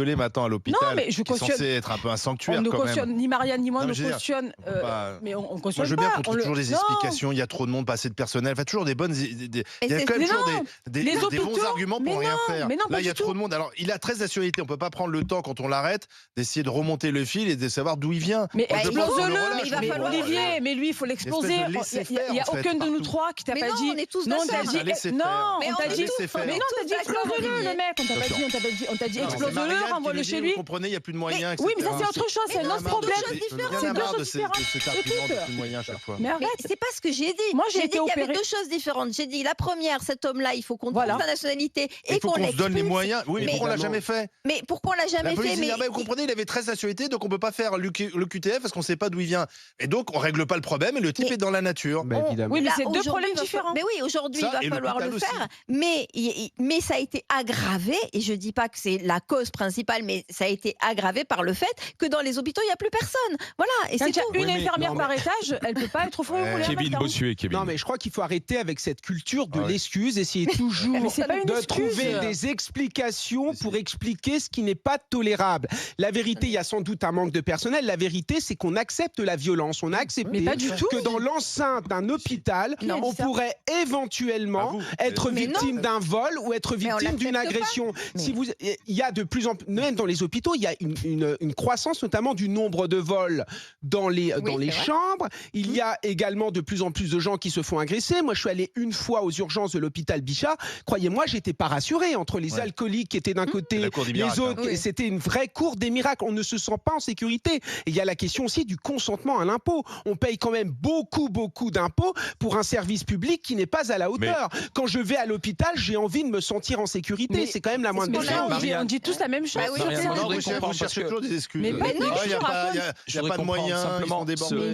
les matins à l'hôpital, mais je qui est cautionne. censé être un peu un sanctuaire On ne quand même. cautionne, ni Marianne ni moi Non, mais ne je veux dire, cautionne. Mais on Moi, cautionne je veux bien pas. qu'on trouve toujours des Non. explications. Il y a trop de monde, pas assez de personnel. Enfin, toujours des bonnes. Il y a quand même Mais toujours non, des les bons hôpitaux, arguments mais pour rien non, faire. mais non, Là, pas il y a du tout. trop de monde. Alors, il a très d'actualité. On peut pas prendre le temps quand on l'arrête d'essayer de remonter le fil et de savoir d'où il vient. Mais Moi, je pense qu'on explose-le. relâche, mais il va Mais falloir- Olivier, mais lui, il faut l'exploser. espèce de laisser-faire, Il n'y a en fait, aucun de nous partout. trois qui t'a Mais pas non, dit. on est tous Non, on d'accord. t'a dit. Un laisser-faire. Non, Mais on on t'a est dit. tous- laisser-faire. Mais non, on t'a dit d'accord, explose-le, Olivier. le mec. On t'a pas dit. On t'a dit Non, c'est explose-le, Marianne qui renvoie-le nous dit, chez vous lui. comprenez, il n'y a plus de moyens. Oui, mais ça, etc. c'est autre chose. C'est Mais un non, autre c'est deux problème. choses différentes. Il y en C'est a deux marre de choses cet différentes. argument de Écoute. plus de moyens à chaque fois. Mais Mais arrête. c'est pas ce que j'ai dit. Moi, j'ai J'ai été dit qu'il y avait opérée. deux choses différentes. J'ai dit la première, cet homme-là, il faut qu'on Voilà. trouve sa nationalité Il et faut qu'on qu'on se donne les l'expulse. moyens. Oui, mais Mais- pourquoi on l'a Évidemment. jamais fait? Mais pourquoi on l'a La jamais police fait? dit, Mais ah ben, vous comprenez, il avait 13 nationalités, donc on peut pas faire le QTF parce qu'on sait pas d'où il vient. Et donc, on règle pas le problème et le type Mais- est dans la nature. Bah, évidemment. Oui, mais Là, c'est deux aujourd'hui, problèmes il va différents. Mais oui, aujourd'hui, Ça, il et va falloir le l'hôpital faire. Mais ça a été aggravé, et je dis pas que c'est la cause principale, mais ça a été aggravé par le fait que dans les hôpitaux, il n'y a plus personne. Voilà, et Quand c'est il y a tout. une Oui, mais- infirmière non, par étage, elle peut pas être au fond Ouais. ou les Kevin vacances. Bossuet, Kevin. Non, mais je crois qu'il faut arrêter avec cette culture de Ah ouais. l'excuse, essayer toujours Mais c'est pas une de excuse. trouver des explications pour expliquer ce qui n'est pas tolérable. La vérité, il y a sans doute un manque de personnel. La vérité, c'est qu'on accepte la violence. On a accepté Mais pas du tout. que dans l'enceinte d'un hôpital, Qui a dit on ça pourrait éventuellement Pas vous. être Mais victime non. d'un vol ou être Mais on victime d'une l'accepte pas. agression. Mais- Si vous, il y a de plus en plus, même dans les hôpitaux, il y a une croissance notamment du nombre de vols dans les Oui, c'est vrai. chambres. Il y a également de plus en plus de gens qui se font agresser. Moi, je suis allé une fois aux urgences de l'hôpital Bichat. Croyez-moi, j'étais pas rassuré entre les Ouais. alcooliques qui étaient d'un côté, La cour des les miracles, autres. hein. Et Oui. c'était une vraie cour des miracles. On ne se sent pas en sécurité. Et il y a la question aussi du consentement à l'impôt. On paye quand même beaucoup d'impôts pour un service public qui n'est pas à la hauteur. Quand je vais à l'hôpital, j'ai envie de me sentir en sécurité. Mais C'est quand même la moindre Mais des qu'on a ça, choses. envie. on dit tous la même chose. Bah oui, sur Marianne, ça. moi, je voudrais Vous comprendre, cherchez parce que- toujours des excuses. Mais pas du tout, Il n'y je a raconte. pas Je voudrais de comprendre moyens, ils simplement sont débordés.